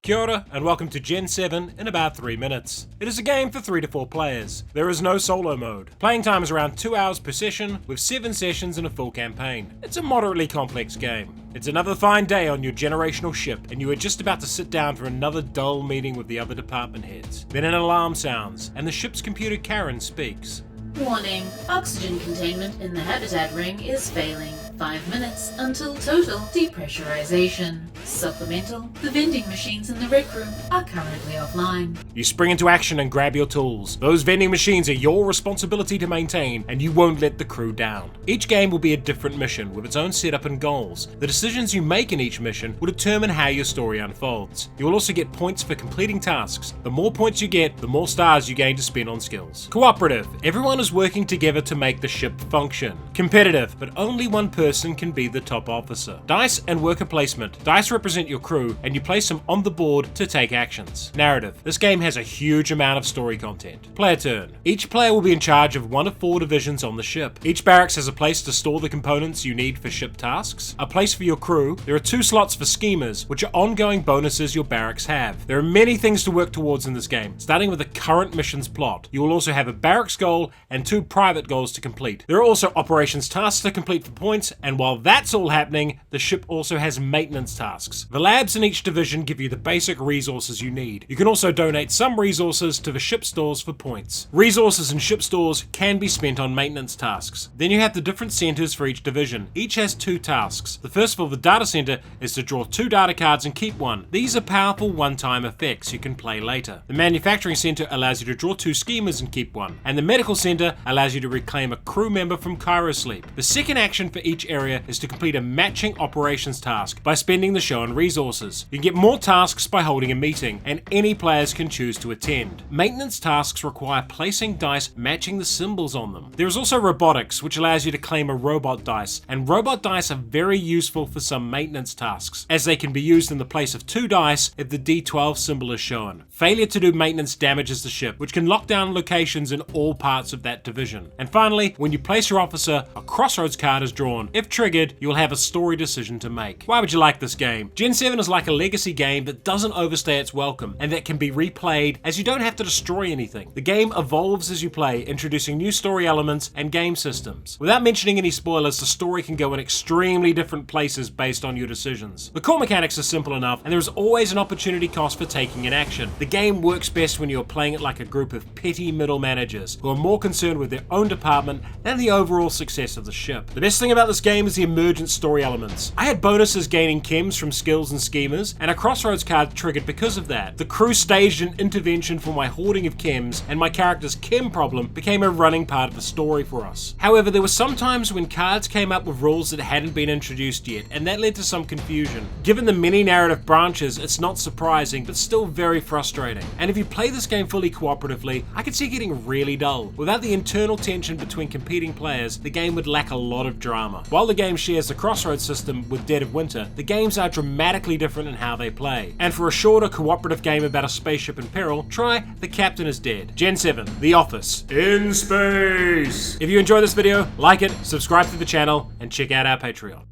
Kia ora, and welcome to Gen 7 in about 3 minutes. It is a game for 3 to 4 players. There is no solo mode. Playing time is around 2 hours per session, with 7 sessions in a full campaign. It's a moderately complex game. It's another fine day on your generational ship, and you are just about to sit down for another dull meeting with the other department heads. Then an alarm sounds, and the ship's computer Karen speaks. Warning, oxygen containment in the habitat ring is failing. 5 minutes until total depressurization. Supplemental, the vending machines in the rec room are currently offline. You spring into action and grab your tools. Those vending machines are your responsibility to maintain, and you won't let the crew down. Each game will be a different mission with its own setup and goals. The decisions you make in each mission will determine how your story unfolds. You will also get points for completing tasks. The more points you get, the more stars you gain to spend on skills. Cooperative, everyone is working together to make the ship function. Competitive, but only one person can be the top officer. Dice and worker placement. Dice represent your crew, and you place them on the board to take actions. Narrative. This game has a huge amount of story content. Player turn. Each player will be in charge of one of 4 divisions on the ship. Each barracks has a place to store the components you need for ship tasks, a place for your crew. There are 2 slots for schemers, which are ongoing bonuses your barracks have. There are many things to work towards in this game, starting with the current mission's plot. You will also have a barracks goal and 2 private goals to complete. There are also operations tasks to complete for points, and while that's all happening, the ship also has maintenance tasks. The labs in each division give you the basic resources you need. You can also donate some resources to the ship stores for points. Resources in ship stores can be spent on maintenance tasks. Then you have the different centers for each division. Each has 2 tasks. The first for the data center is to draw 2 data cards and keep one. These are powerful one-time effects you can play later. The manufacturing center allows you to draw 2 schemers and keep one. And the medical center allows you to reclaim a crew member from cryosleep. The second action for each area is to complete a matching operations task by spending the shown resources. You can get more tasks by holding a meeting, and any players can choose to attend. Maintenance tasks require placing dice matching the symbols on them. There is also robotics, which allows you to claim a robot dice, and robot dice are very useful for some maintenance tasks, as they can be used in the place of 2 dice if the D12 symbol is shown. Failure to do maintenance damages the ship, which can lock down locations in all parts of that division. And finally, when you place your officer, a crossroads card is drawn. If triggered, you will have a story decision to make. Why would you like this game? Gen 7 is like a legacy game that doesn't overstay its welcome, and that can be replayed as you don't have to destroy anything. The game evolves as you play, introducing new story elements and game systems. Without mentioning any spoilers, the story can go in extremely different places based on your decisions. The core mechanics are simple enough, and there is always an opportunity cost for taking an action. The game works best when you are playing it like a group of petty middle managers who are more concerned with their own department than the overall success of the ship. The best thing about this game is the emergent story elements. I had bonuses gaining chems from skills and schemers, and a crossroads card triggered because of that. The crew staged an intervention for my hoarding of chems, and my character's chem problem became a running part of the story for us. However, there were some times when cards came up with rules that hadn't been introduced yet, and that led to some confusion. Given the many narrative branches, it's not surprising, but still very frustrating. And if you play this game fully cooperatively, I could see it getting really dull. Without the internal tension between competing players, the game would lack a lot of drama. While the game shares the crossroads system with Dead of Winter, the games are dramatically different in how they play. And for a shorter cooperative game about a spaceship in peril, try The Captain is Dead. Gen 7, The Office, in space! If you enjoyed this video, like it, subscribe to the channel, and check out our Patreon.